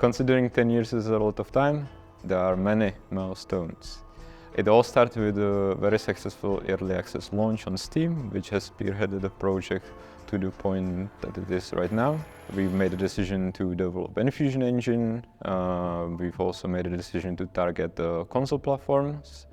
considering 10 years is a lot of time, there are many milestones. It all started with a very successful early access launch on Steam, which has spearheaded the project to the point that it is right now. We've made a decision to develop an Fusion engine. We've also made a decision to target the console platforms.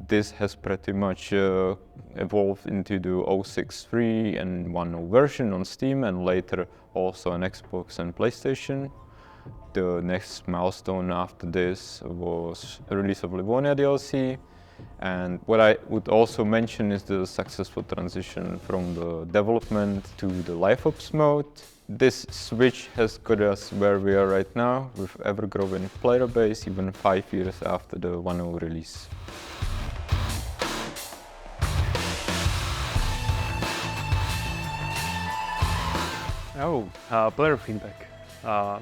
This has pretty much evolved into the 0.6.3 and 1.0 version on Steam, and later also on Xbox and PlayStation. The next milestone after this was the release of Livonia DLC. And what I would also mention is the successful transition from the development to the live ops mode. This switch has got us where we are right now, with ever-growing player base even 5 years after the 1.0 release. Player feedback.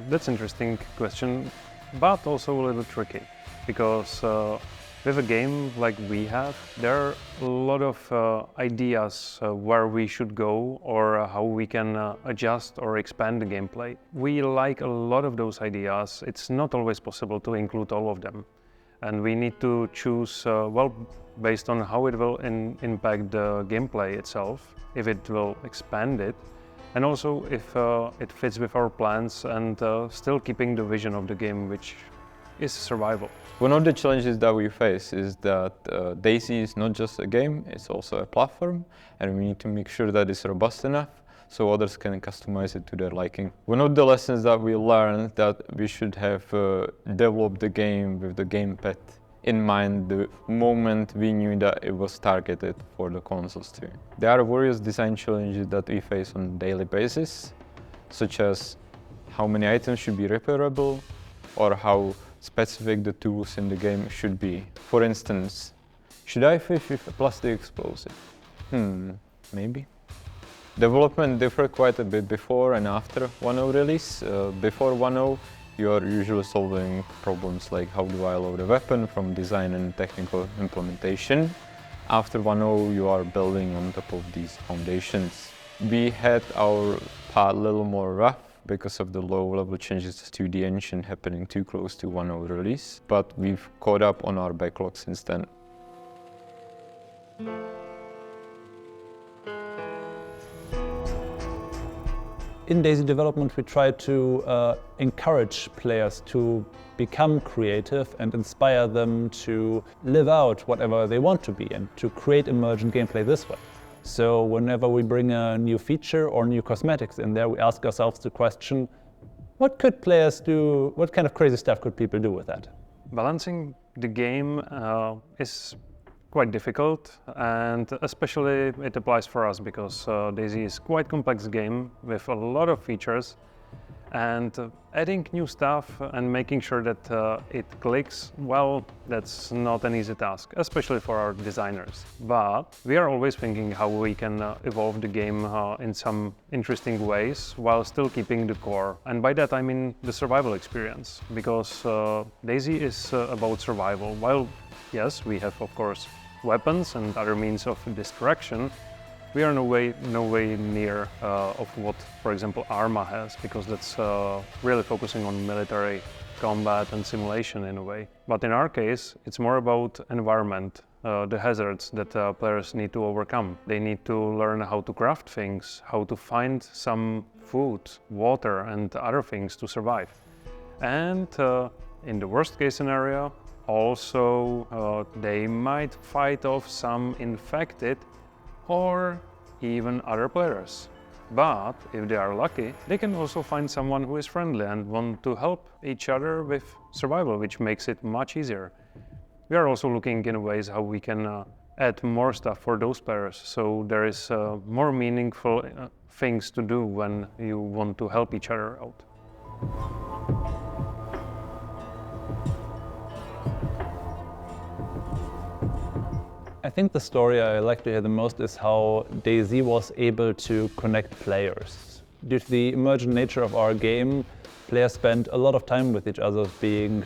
That's an interesting question, but also a little tricky, because with a game like we have, there are a lot of ideas where we should go or how we can adjust or expand the gameplay. We like a lot of those ideas. It's not always possible to include all of them, and we need to choose based on how it will impact the gameplay itself, if it will expand it, and also if it fits with our plans and still keeping the vision of the game, which is survival. One of the challenges that we face is that DayZ is not just a game, it's also a platform, and we need to make sure that it's robust enough so others can customize it to their liking. One of the lessons that we learned that we should have developed the game with the gamepad in mind the moment we knew that it was targeted for the consoles too. There are various design challenges that we face on a daily basis, such as how many items should be repairable or how specific the tools in the game should be. For instance, should I fish with a plastic explosive? Maybe. Development differed quite a bit before and after 1.0 release. Before 1.0, you are usually solving problems like how do I load a weapon from design and technical implementation. After 1.0, you are building on top of these foundations. We had our path a little more rough because of the low-level changes to the engine happening too close to 1.0 release, but we've caught up on our backlog since then. In DayZ development, we try to encourage players to become creative and inspire them to live out whatever they want to be and to create emergent gameplay this way. So whenever we bring a new feature or new cosmetics in there, we ask ourselves the question, what could players do, what kind of crazy stuff could people do with that? Balancing the game is quite difficult, and especially it applies for us because DayZ is quite a complex game with a lot of features, and adding new stuff and making sure that it clicks, well, that's not an easy task, especially for our designers. But we are always thinking how we can evolve the game in some interesting ways while still keeping the core. And by that I mean the survival experience, because DayZ is about survival. While yes, we have of course weapons and other means of distraction, we are no way near of what, for example, Arma has, because that's really focusing on military combat and simulation in a way. But in our case, it's more about environment, the hazards that players need to overcome. They need to learn how to craft things, how to find some food, water and other things to survive. And in the worst case scenario, also they might fight off some infected or even other players. But if they are lucky, they can also find someone who is friendly and want to help each other with survival, which makes it much easier. We are also looking in ways how we can add more stuff for those players, so there is more meaningful things to do when you want to help each other out. I think the story I like to hear the most is how DayZ was able to connect players. Due to the emergent nature of our game, players spend a lot of time with each other,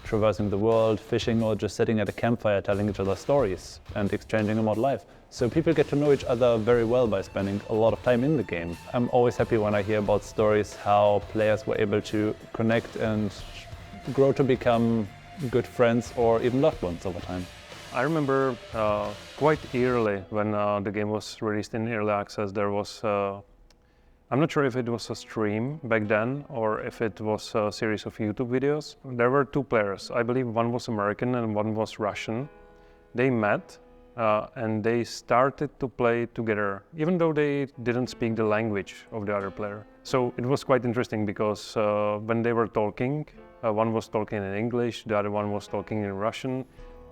traversing the world, fishing, or just sitting at a campfire telling each other stories and exchanging about life. So people get to know each other very well by spending a lot of time in the game. I'm always happy when I hear about stories how players were able to connect and grow to become good friends or even loved ones over time. I remember quite early when the game was released in early access, there was, I'm not sure if it was a stream back then or if it was a series of YouTube videos. There were two players. I believe one was American and one was Russian. They met and they started to play together, even though they didn't speak the language of the other player. So it was quite interesting because when they were talking, one was talking in English, the other one was talking in Russian.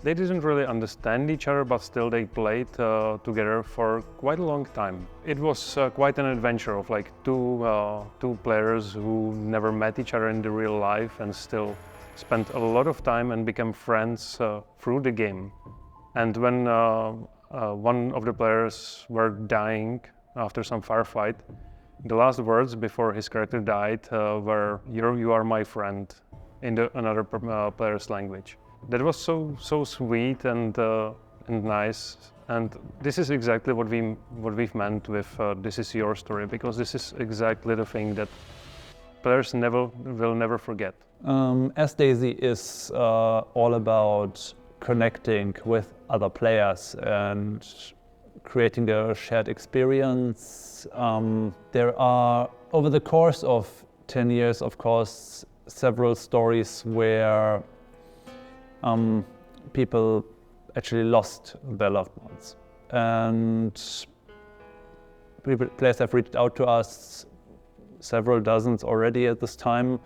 They didn't really understand each other, but still they played together for quite a long time. It was quite an adventure of like two players who never met each other in the real life and still spent a lot of time and became friends through the game. And when one of the players were dying after some firefight, the last words before his character died were, "You are my friend," in another player's language. That was so sweet and nice, and this is exactly what we've meant with "This is your story," because this is exactly the thing that players will never forget. As DayZ is all about connecting with other players and creating a shared experience, there are, over the course of 10 years, of course, several stories where people actually lost their loved ones. And players have reached out to us, several dozens already at this time,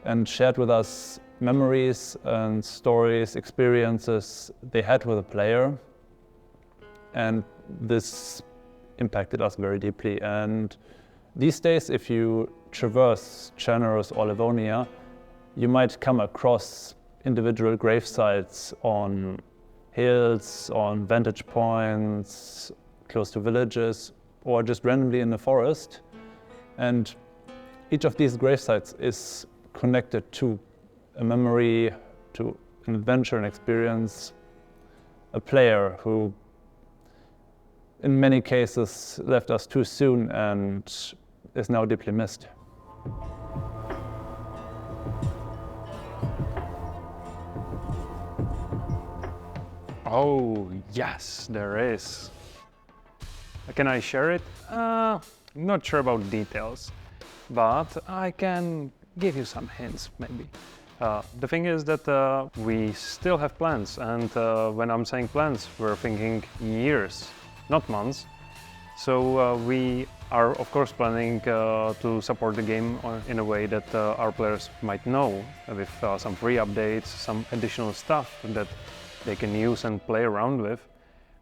and shared with us memories and stories, experiences they had with a player. And this impacted us very deeply. And these days, if you traverse Generous or Livonia, you might come across individual grave sites on hills, on vantage points, close to villages, or just randomly in the forest. And each of these grave sites is connected to a memory, to an adventure, an experience, a player who in many cases left us too soon and is now deeply missed. Oh, yes, there is. Can I share it? Not sure about details, but I can give you some hints, maybe. The thing is that we still have plans, and when I'm saying plans, we're thinking years, not months. So we are, of course, planning to support the game in a way that our players might know, with some free updates, some additional stuff that they can use and play around with.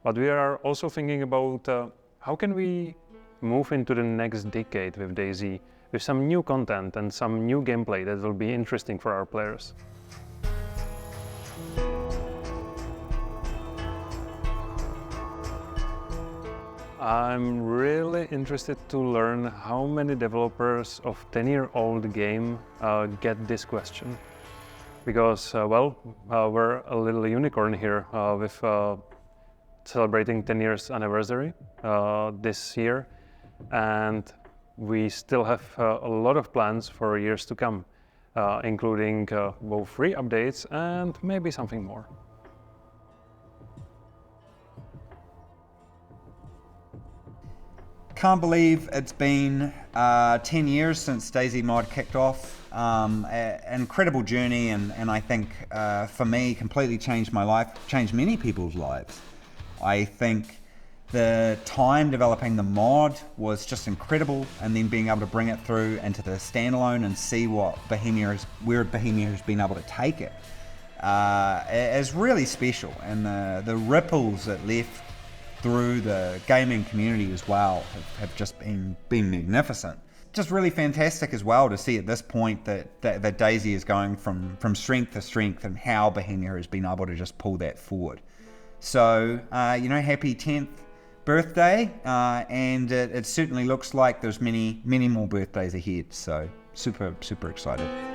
But we are also thinking about how can we move into the next decade with DayZ, with some new content and some new gameplay that will be interesting for our players. I'm really interested to learn how many developers of 10-year-old game get this question. Because, we're a little unicorn here with celebrating 10 years anniversary this year, and we still have a lot of plans for years to come, including both free updates and maybe something more. Can't believe it's been 10 years since DayZ Mod kicked off. An incredible journey, and I think for me completely changed my life, changed many people's lives. I think the time developing the mod was just incredible, and then being able to bring it through into the standalone and see where Bohemia has been able to take it is really special, and the ripples it left through the gaming community as well have just been magnificent. Just really fantastic as well to see at this point that DayZ is going from strength to strength, and how Bohemia has been able to just pull that forward. So, happy 10th birthday, and it certainly looks like there's many more birthdays ahead, so super excited.